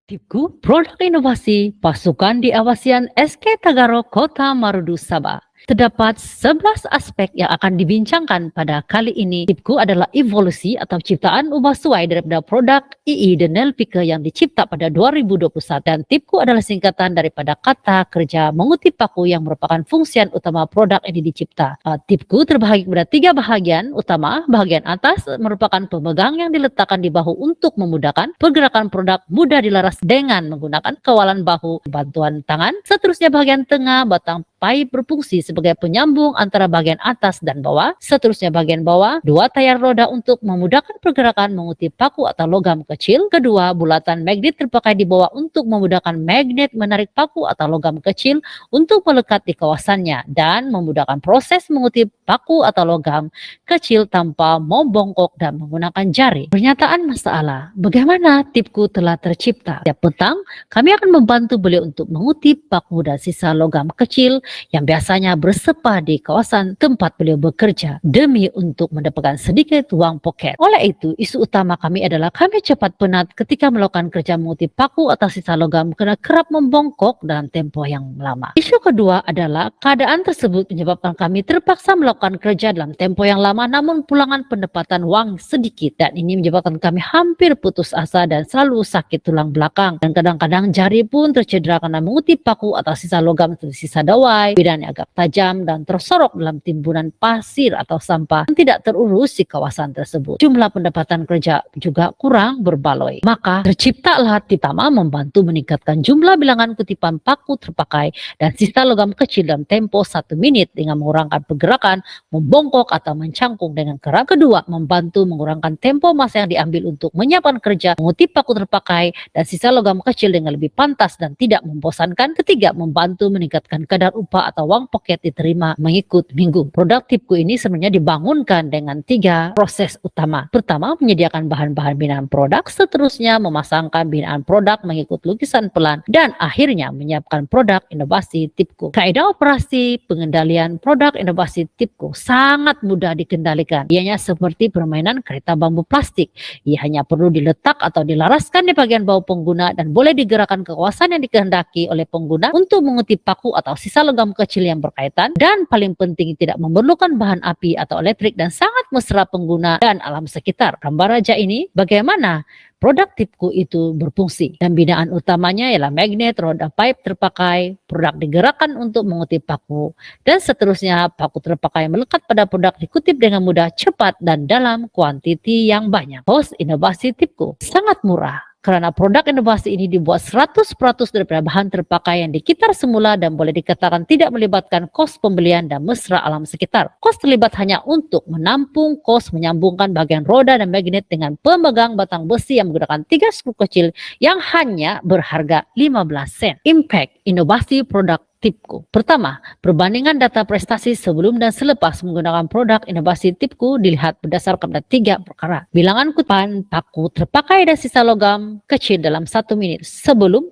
Tipku, produk inovasi pasukan di Awasian SK Tagaro Kota Marudu Sabah. Terdapat 11 aspek yang akan dibincangkan pada kali ini. Tipku adalah evolusi atau ciptaan ubah suai daripada produk II Denel Picker yang dicipta pada 2021. Dan tipku adalah singkatan daripada kata kerja mengutip paku yang merupakan fungsian utama produk ini dicipta. Tipku terbahagi kepada 3 bahagian utama. Bahagian atas merupakan pemegang yang diletakkan di bahu untuk memudahkan pergerakan produk mudah dilaras dengan menggunakan kawalan bahu bantuan tangan. Seterusnya bahagian tengah batang pipe berfungsi sebagai penyambung antara bagian atas dan bawah. Seterusnya bagian bawah, 2 tayar roda untuk memudahkan pergerakan mengutip paku atau logam kecil. Kedua, bulatan magnet terpakai di bawah untuk memudahkan magnet menarik paku atau logam kecil untuk melekat di kawasannya dan memudahkan proses mengutip paku atau logam kecil tanpa membongkok dan menggunakan jari. Pernyataan masalah, bagaimana tipku telah tercipta? Setiap petang, kami akan membantu beliau untuk mengutip paku dan sisa logam kecil yang biasanya bersepah di kawasan tempat beliau bekerja demi untuk mendapatkan sedikit uang poket. Oleh itu, isu utama kami adalah kami cepat penat ketika melakukan kerja mengutip paku atau sisa logam karena kerap membongkok dalam tempoh yang lama. Isu kedua adalah keadaan tersebut menyebabkan kami terpaksa melakukan kerja dalam tempoh yang lama namun pulangan pendapatan uang sedikit, dan ini menyebabkan kami hampir putus asa dan selalu sakit tulang belakang, dan kadang-kadang jari pun tercedera karena mengutip paku atau sisa logam seperti sisa dawai, bidang yang agak tajam dan tersorok dalam timbunan pasir atau sampah yang tidak terurus di kawasan tersebut. Jumlah pendapatan kerja juga kurang berbaloi. Maka terciptalah tip pertama membantu meningkatkan jumlah bilangan kutipan paku terpakai dan sisa logam kecil dalam tempo 1 menit dengan mengurangkan pergerakan, membongkok atau mencangkung dengan kerap. Kedua, membantu mengurangkan tempo masa yang diambil untuk menyiapkan kerja, mengutip paku terpakai dan sisa logam kecil dengan lebih pantas dan tidak membosankan. Ketiga, membantu meningkatkan kadar upah atau uang poket diterima mengikut minggu. Produk tipku ini sebenarnya dibangunkan dengan 3 proses utama. Pertama, menyediakan bahan-bahan binaan produk, seterusnya memasangkan binaan produk mengikut lukisan pelan, dan akhirnya menyiapkan produk inovasi tipku. Kaidah operasi pengendalian produk inovasi tipku sangat mudah dikendalikan. Ianya seperti permainan kereta bambu plastik. Ia hanya perlu diletak atau dilaraskan di bagian bawah pengguna dan boleh digerakkan ke kawasan yang dikehendaki oleh pengguna untuk mengutip paku atau sisa logam kecil yang berkaitan, dan paling penting tidak memerlukan bahan api atau elektrik dan sangat mesra pengguna dan alam sekitar. Gambar raja ini bagaimana produk tipku itu berfungsi, dan binaan utamanya ialah magnet, roda pipe terpakai, produk digerakkan untuk mengutip paku, dan seterusnya paku terpakai melekat pada produk dikutip dengan mudah, cepat, dan dalam kuantiti yang banyak. Host inovasi tipku sangat murah karena produk inovasi ini dibuat 100% daripada bahan terpakai yang dikitar semula dan boleh dikatakan tidak melibatkan kos pembelian dan mesra alam sekitar. Kos terlibat hanya untuk menampung kos menyambungkan bagian roda dan magnet dengan pemegang batang besi yang menggunakan 3 skru kecil yang hanya berharga 15 sen. Impact inovasi produk tipku. Pertama, perbandingan data prestasi sebelum dan selepas menggunakan produk inovasi tipku dilihat berdasarkan 3 perkara. Bilangan kutipan paku terpakai dan sisa logam kecil dalam 1 menit sebelum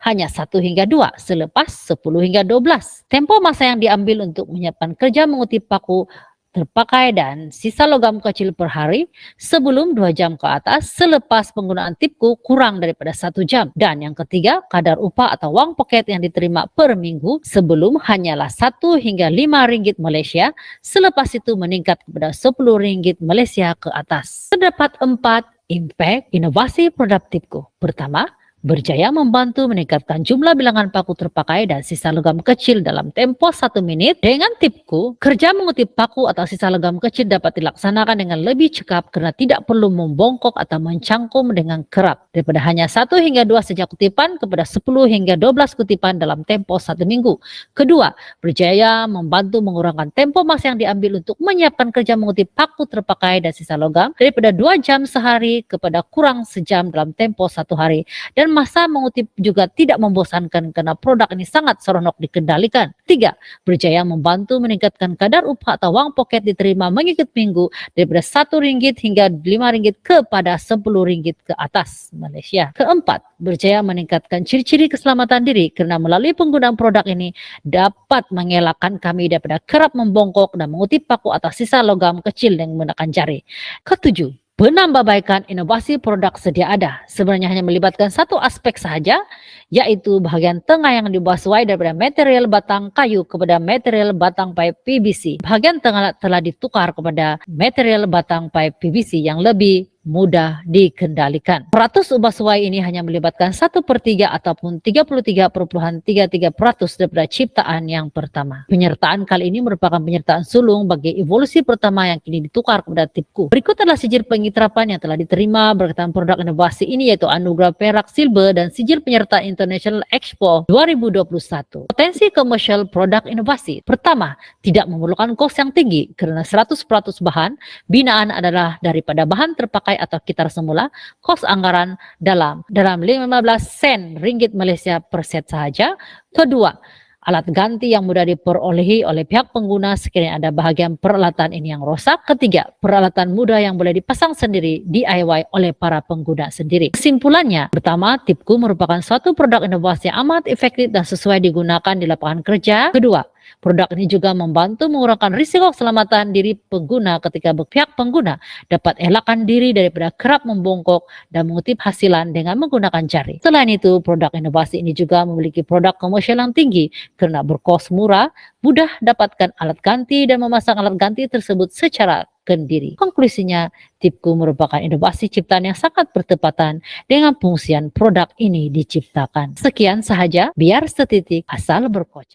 hanya 1 hingga 2, selepas 10 hingga 12. Tempo masa yang diambil untuk menyiapkan kerja mengutip paku terpakai dan sisa logam kecil per hari sebelum 2 jam ke atas, selepas penggunaan tipku kurang daripada 1 jam. Dan yang ketiga, kadar upah atau uang poket yang diterima per minggu sebelum hanyalah 1 hingga 5 ringgit Malaysia, selepas itu meningkat kepada 10 ringgit Malaysia ke atas. Terdapat 4 impact inovasi produk tipku. Pertama, berjaya membantu meningkatkan jumlah bilangan paku terpakai dan sisa logam kecil dalam tempo 1 menit. Dengan tipku, kerja mengutip paku atau sisa logam kecil dapat dilaksanakan dengan lebih cekap karena tidak perlu membongkok atau mencangkum dengan kerap, daripada hanya 1 hingga 2 sejak kutipan kepada 10 hingga 12 kutipan dalam tempo 1 minggu. Kedua, berjaya membantu mengurangkan tempo masa yang diambil untuk menyiapkan kerja mengutip paku terpakai dan sisa logam daripada 2 jam sehari kepada kurang sejam dalam tempo 1 hari. Dan masa mengutip juga tidak membosankan karena produk ini sangat seronok dikendalikan. 3. Berjaya membantu meningkatkan kadar upah atau uang poket diterima mengikut minggu daripada 1 ringgit hingga 5 ringgit kepada 10 ringgit ke atas Malaysia. Keempat, berjaya meningkatkan ciri-ciri keselamatan diri karena melalui penggunaan produk ini dapat mengelakkan kami daripada kerap membongkok dan mengutip paku atau sisa logam kecil yang menggunakan jari. Ketujuh, Penambahbaikan inovasi produk sedia ada sebenarnya hanya melibatkan satu aspek saja, yaitu bagian tengah yang diubah sesuai daripada material batang kayu kepada material batang pipe PVC. Bagian tengah telah ditukar kepada material batang pipe PVC yang lebih mudah dikendalikan. 100 ubah sesuai ini hanya melibatkan 1/3 ataupun 33,33% daripada ciptaan yang pertama. Penyertaan kali ini merupakan penyertaan sulung bagi evolusi pertama yang kini ditukar kepada tipku. Berikut adalah sijil pengiktirafan yang telah diterima berkaitan produk inovasi ini, yaitu Anugerah Perak Silver dan sijil penyertaan International Expo 2021. Potensi komersial produk inovasi. Pertama, tidak memerlukan kos yang tinggi karena 100% bahan binaan adalah daripada bahan terpakai atau kitar semula. Kos anggaran dalam 15 sen ringgit Malaysia per set sahaja. Kedua, alat ganti yang mudah diperolehi oleh pihak pengguna sekiranya ada bahagian peralatan ini yang rosak. Ketiga, peralatan mudah yang boleh dipasang sendiri DIY oleh para pengguna sendiri. Kesimpulannya, pertama, Tipku merupakan suatu produk inovasi yang amat efektif dan sesuai digunakan di lapangan kerja. Kedua, produk ini juga membantu mengurangkan risiko keselamatan diri pengguna ketika pihak pengguna dapat elakkan diri daripada kerap membongkok dan mengutip hasilan dengan menggunakan jari. Selain itu, produk inovasi ini juga memiliki produk komersial yang tinggi karena berkos murah, mudah dapatkan alat ganti dan memasang alat ganti tersebut secara kendiri. Konklusinya, Tipku merupakan inovasi ciptaan yang sangat bertepatan dengan fungsian produk ini diciptakan. Sekian sahaja, biar setitik asal berkocak.